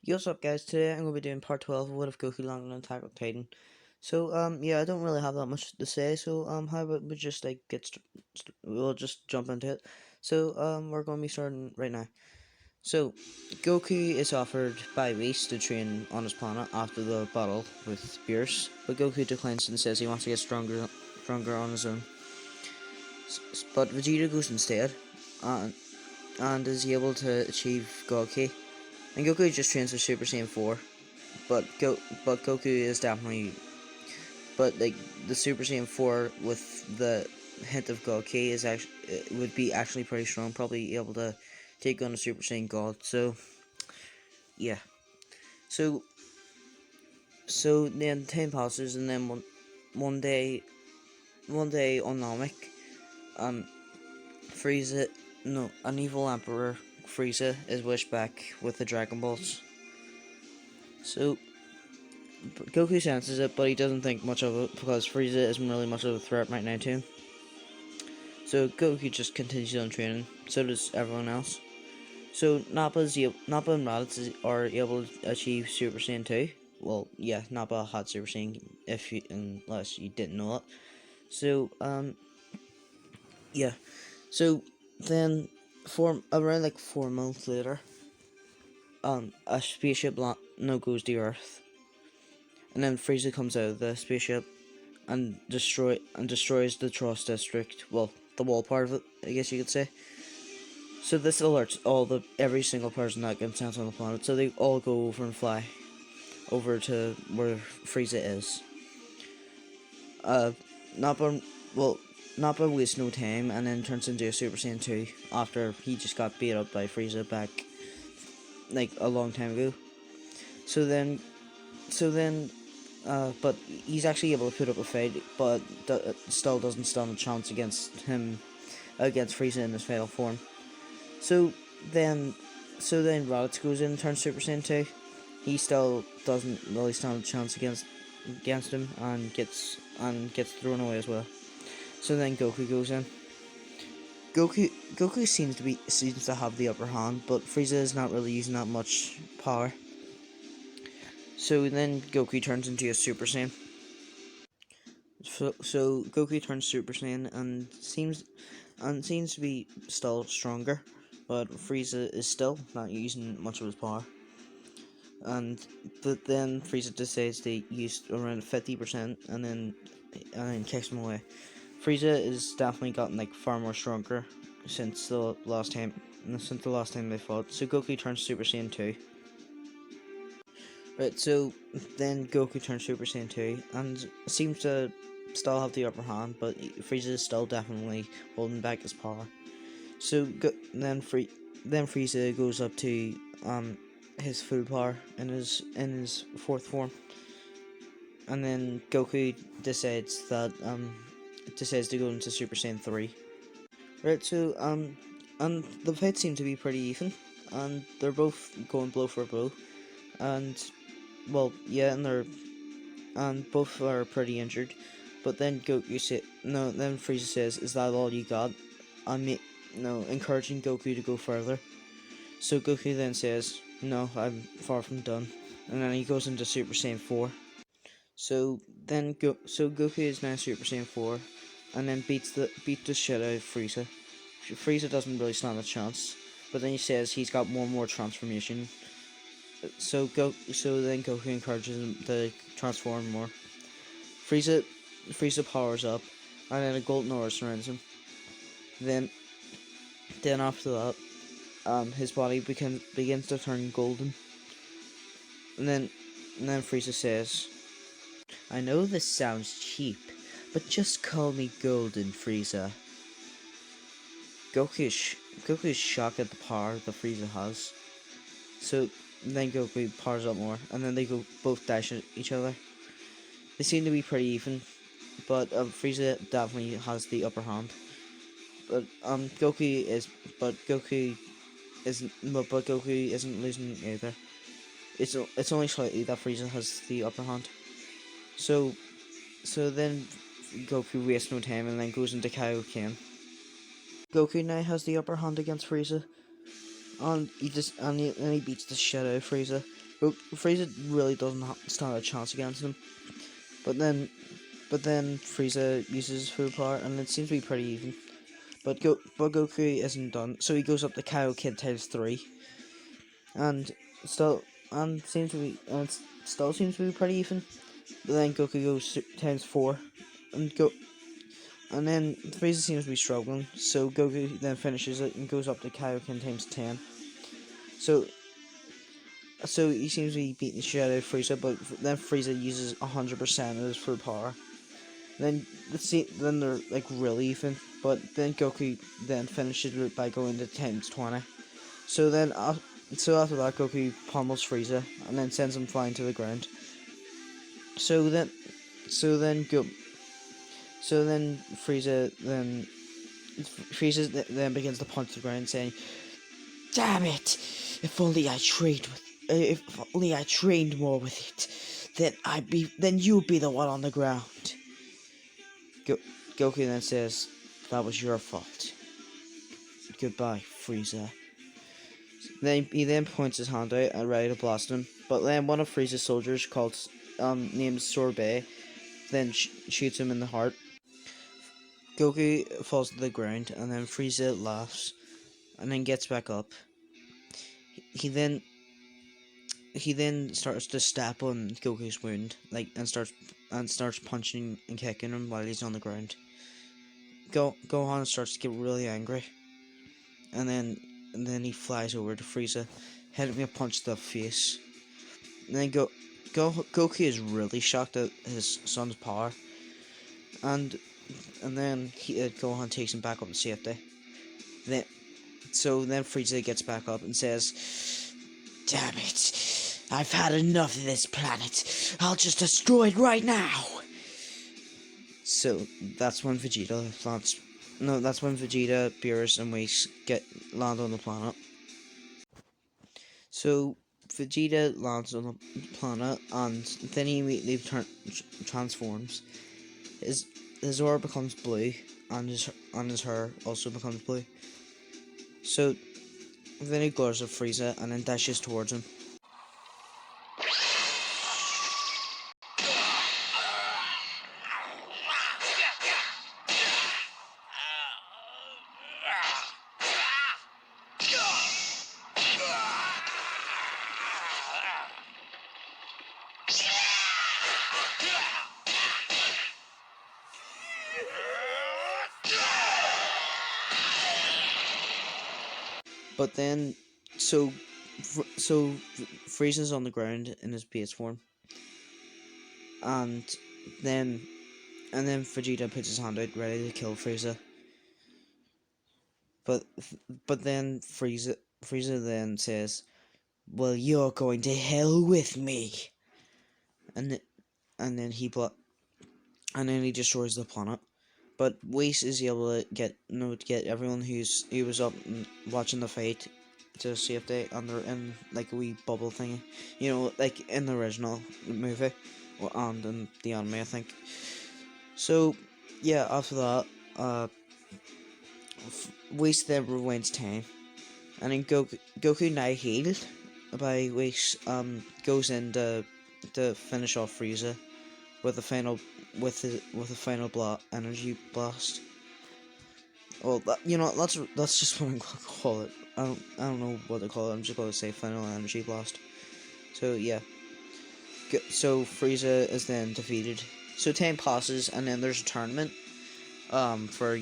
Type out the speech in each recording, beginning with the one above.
Yo, what's up, guys? Today I'm going to be doing part 12 of What If Goku Landed on Attack on Titan. So, yeah, I don't really have that much to say, so, how about we just, we'll just jump into it. So, we're going to be starting right now. So, Goku is offered by Whis to train on his planet after the battle with Beerus, but Goku declines and says he wants to get stronger on his own. But Vegeta goes instead, and is able to achieve God Ki. And Goku just trains with Super Saiyan 4. But Goku is definitely like the Super Saiyan 4 with the hint of God Ki is actually would be actually pretty strong, probably able to take on the Super Saiyan God. So yeah. So then time passes and then one day on Namek, um Frieza no an evil Emperor Frieza is wished back with the Dragon Balls. So Goku senses it, but he doesn't think much of it because Frieza isn't really much of a threat right now to him. So Goku just continues on training. So does everyone else. So Nappa and Raditz are able to achieve Super Saiyan 2. Well, yeah, Nappa had Super Saiyan unless you didn't know that. So yeah. So then around like 4 months later, a spaceship goes to Earth, and then Frieza comes out of the spaceship and destroys the Tross district. Well, the wall part of it, I guess you could say. So this alerts every single person that gets sent on the planet. So they all go over and fly over to where Frieza is. Nappa well Nappa wastes no time and then turns into a Super Saiyan 2 after he just got beat up by Frieza back like a long time ago. So then but he's actually able to put up a fight, but still doesn't stand a chance against Frieza in his final form. So then Raditz goes in and turns Super Saiyan 2. He still doesn't really stand a chance against him and gets thrown away as well. So then Goku goes in. Goku seems to have the upper hand, but Frieza is not really using that much power. So then Goku turns into a Super Saiyan. So Goku turns Super Saiyan and seems to be still stronger, but Frieza is still not using much of his power. But then Frieza decides to use around 50% and then kicks him away. Frieza is definitely gotten like far more stronger since the last time they fought. So Goku turns Super Saiyan 2. Right, so then Goku turns Super Saiyan 2 and seems to still have the upper hand, but Frieza is still definitely holding back his power. So then Frieza goes up to his full power in his fourth form, and then Goku decides to go into Super Saiyan 3. Right, so and the fight seemed to be pretty even, and they're both going blow for blow, and well, yeah, and both are pretty injured. But then then Frieza says, "Is that all you got?" Encouraging Goku to go further. So Goku then says, "No, I'm far from done," and then he goes into Super Saiyan 4. So Goku is now Super Saiyan 4, and then beat the shit out of Frieza. Frieza doesn't really stand a chance, but then he says he's got one more transformation. So then Goku encourages him to transform more. Frieza powers up, and then a golden aura surrounds him. Then after that, his body begins to turn golden. And then Frieza says, "I know this sounds cheap, but just call me Golden Frieza." Goku is shocked at the power that Frieza has. So then Goku powers up more, and then they both dash at each other. They seem to be pretty even, but Frieza definitely has the upper hand. But Goku isn't losing either. It's only slightly that Frieza has the upper hand. So then Goku wastes no time and then goes into Kaioken. Goku now has the upper hand against Frieza, and he beats the shit out of Frieza. Frieza really doesn't stand a chance against him. But then, Frieza uses his full power, and it seems to be pretty even. But Goku isn't done, so he goes up to Kaioken times 3, and still still seems to be pretty even. But then Goku goes times 4, and then Frieza seems to be struggling, so Goku then finishes it and goes up to Kaioken times 10. So he seems to be beating the shit out of Frieza, but then Frieza uses 100% of his full power. Then they're like really even, but then Goku then finishes it by going to times 20. So then, after that, Goku pummels Frieza and then sends him flying to the ground. So then, so then go, so then Frieza then begins to punch the ground, saying, "Damn it! If only I trained with, if only I trained more with it, then you'd be the one on the ground." Goku then says, "That was your fault. Goodbye, Frieza." Then he then points his hand out and ready to blast him, but then one of Frieza's soldiers named Sorbet then shoots him in the heart. Goku falls to the ground, and then Frieza laughs, and then gets back up. He then starts to step on Goku's wound, and starts punching and kicking him while he's on the ground. Gohan starts to get really angry, and then he flies over to Frieza, hitting him a punch to the face. And then Goku is really shocked at his son's power, and then Gohan takes him back up to safety. Then Frieza gets back up and says, "Damn it! I've had enough of this planet. I'll just destroy it right now." So that's when Vegeta, Beerus, and Whis land on the planet. So Vegeta lands on the planet, and then he immediately transforms. His aura becomes blue, and his hair also becomes blue. So then he glares at Frieza and then dashes towards him. But then, so Frieza's on the ground in his base form, and then Vegeta puts his hand out ready to kill Frieza. But then Frieza then says, "Well, you're going to hell with me," and and then he blo- and then he destroys the planet. But Whis is able to get everyone who was up and watching the fight to safety, and they're in like a wee bubble thingy, like in the original movie, and in the anime, I think. So yeah, after that, Whis then rewinds time, and then Goku now healed by Whis goes in to finish off Frieza with the final energy blast. Well, that's just what I'm gonna call it. I don't know what to call it. I'm just gonna say final energy blast. So yeah, so Frieza is then defeated. So time passes, and then there's a tournament. For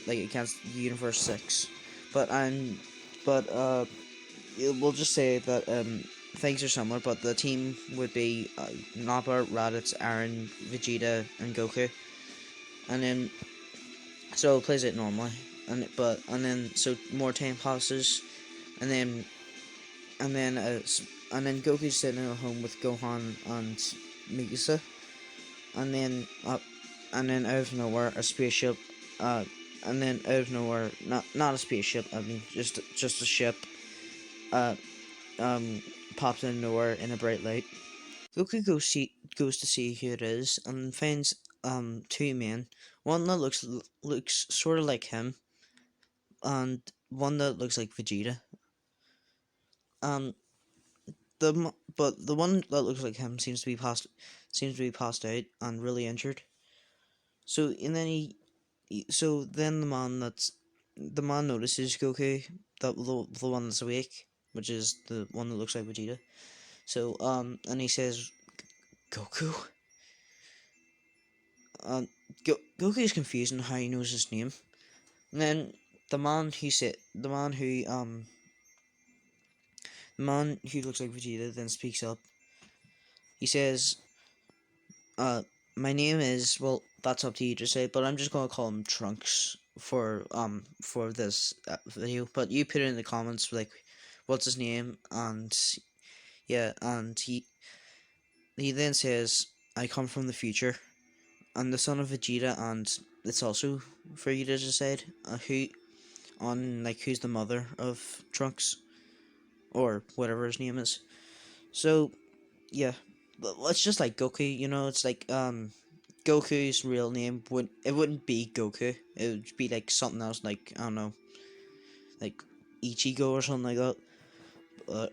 like against Universe 6, but we'll just say that things are similar, but the team would be Nappa, Raditz, Aaron, Vegeta, and Goku, and then so it plays it normally, and then so more time passes, and then and then Goku's sitting at home with Gohan and Mikasa, and then out of nowhere a spaceship, and then out of nowhere, not a spaceship, I mean just a ship, uh pops in nowhere in a bright light. Goku goes to see who it is and finds two men, one that looks sort of like him, and one that looks like Vegeta. Um, but the one that looks like him seems to be passed out and really injured. So and then so then the man notices Goku, the one that's awake, which is the one that looks like Vegeta. So and he says Goku. Um, Goku is confused on how he knows his name. And then the man who looks like Vegeta then speaks up. He says, "Uh, my name is, well, that's up to you to say, but I'm just gonna call him Trunks for this video. But you put it in the comments like, what's his name?" And yeah, and he then says, "I come from the future. I'm the son of Vegeta, and it's also for you to decide who's the mother of Trunks or whatever his name is." So yeah, it's just like Goku. It's like Goku's real name wouldn't be Goku. It would be like something else, like I don't know, like Ichigo or something like that.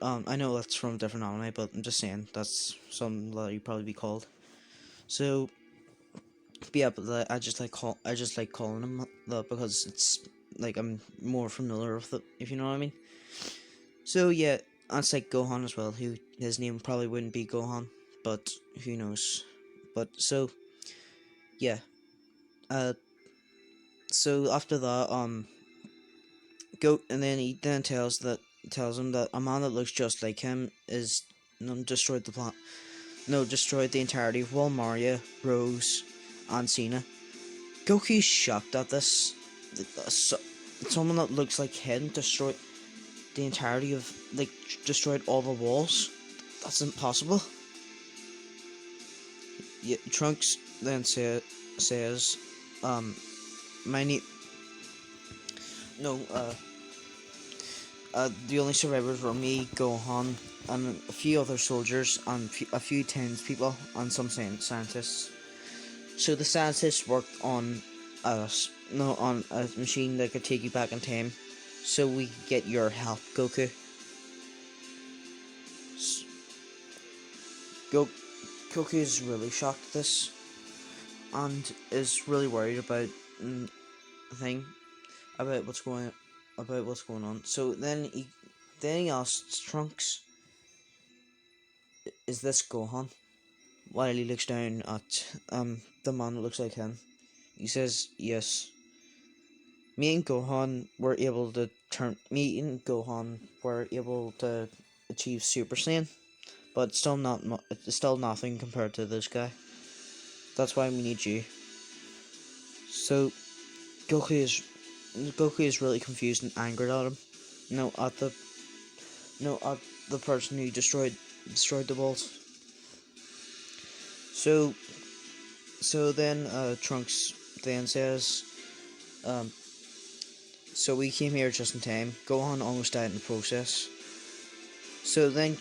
I know that's from a different anime, but I'm just saying that's something that he'd probably be called. So but yeah, but I just like calling him that because it's like I'm more familiar with it, if you know what I mean. So yeah, that's like Gohan as well. Who his name probably wouldn't be Gohan, but who knows? But so yeah, uh, so after that, go and then he then tells him that a man that looks just like him is destroyed the planet. No, destroyed the entirety of Walmaria, Rose, and Cena. Goku's shocked at this. Someone that looks like him destroyed the entirety of, like, destroyed all the walls. That's impossible. Yeah, Trunks then says, my name. No, the only survivors were me, Gohan, and a few other soldiers, and a few townspeople, and some scientists. So the scientists worked on a no on a machine that could take you back in time, so we could get your help, Goku. Go- Goku is really shocked at this, and is really worried about the thing about what's going on. So then he asks Trunks, "Is this Gohan?" While he looks down at the man that looks like him. He says, "Yes." Me and Gohan were able to achieve Super Saiyan, but it's still nothing compared to this guy. That's why we need you. So Goku is Goku is really confused and angered at him. No, at the no at the person who destroyed the balls. So then Trunks then says, um, "So we came here just in time. Gohan almost died in the process." So then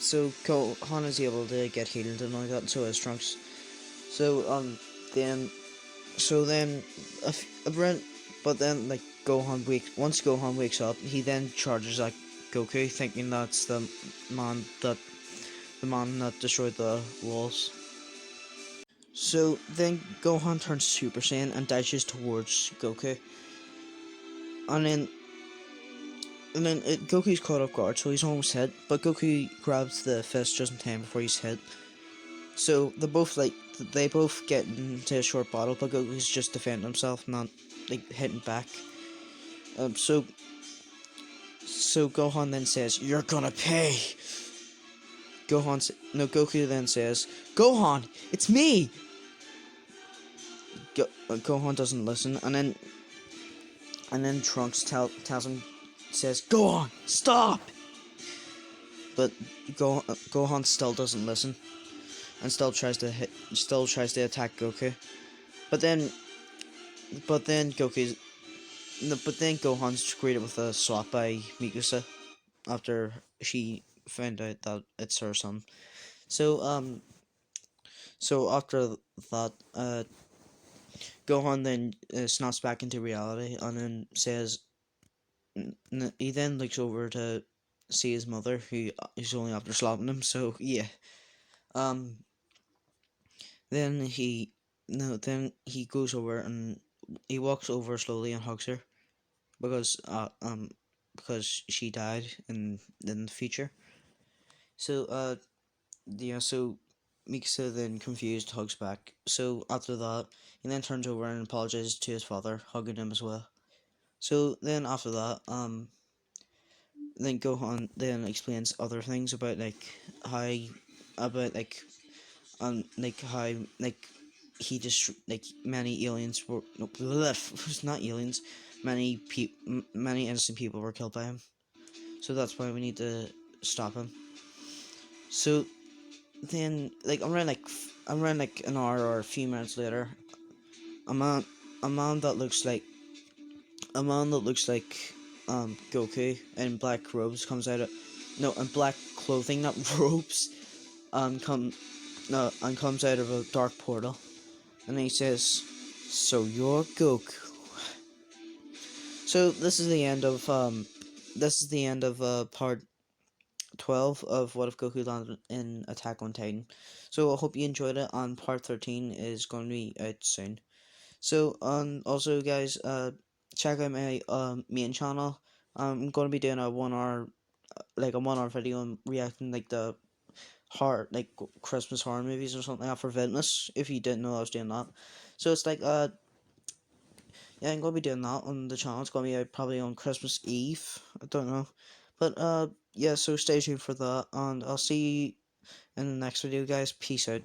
Gohan is able to get healed and all that, and so is Trunks. So then so then around, but then like once Gohan wakes up, he then charges at Goku, thinking that's man that the man that destroyed the walls. So then Gohan turns Super Saiyan and dashes towards Goku, and then Goku's caught off guard, so he's almost hit. But Goku grabs the fist just in time before he's hit. So they both get into a short battle, but Goku's just defending himself, not like hitting back. So Gohan then says, "You're gonna pay." Goku then says, "Gohan, it's me." Gohan doesn't listen, and then Trunks tells him, says, "Gohan, stop!" But Gohan still doesn't listen, and still tries to attack Goku. But then, but then Goku's, no, but then Gohan's greeted with a slap by Mikasa after she found out that it's her son. So after that, Gohan then snaps back into reality and then says, he then looks over to see his mother, who is only after slapping him. So yeah. Um. Then he no. Then he goes over and he walks over slowly and hugs her because because she died in the future. So yeah. So Mikasa then confused hugs back. So after that, he then turns over and apologizes to his father, hugging him as well. So then after that, then Gohan then explains other things about how about like how like he just like many aliens were no it's not aliens, many innocent people were killed by him. So that's why we need to stop him. So then around like an hour or a few minutes later, a man a man that looks like a man that looks like Goku in black robes comes out of no in black clothing, not robes, come no and comes out of a dark portal, and he says, "So you're Goku." So this is the end of part 12 of What If Goku Landed in Attack on Titan. So I hope you enjoyed it. On part 13 is going to be out soon. So also guys, check out my main channel. I'm going to be doing a 1 hour like a 1 hour video on reacting like the horror like Christmas horror movies or something like that for Vintness. If you didn't know I was doing that, so it's like yeah, I'm gonna be doing that on the channel. It's gonna be out probably on Christmas Eve. I don't know, but yeah. So stay tuned for that, and I'll see you in the next video, guys. Peace out.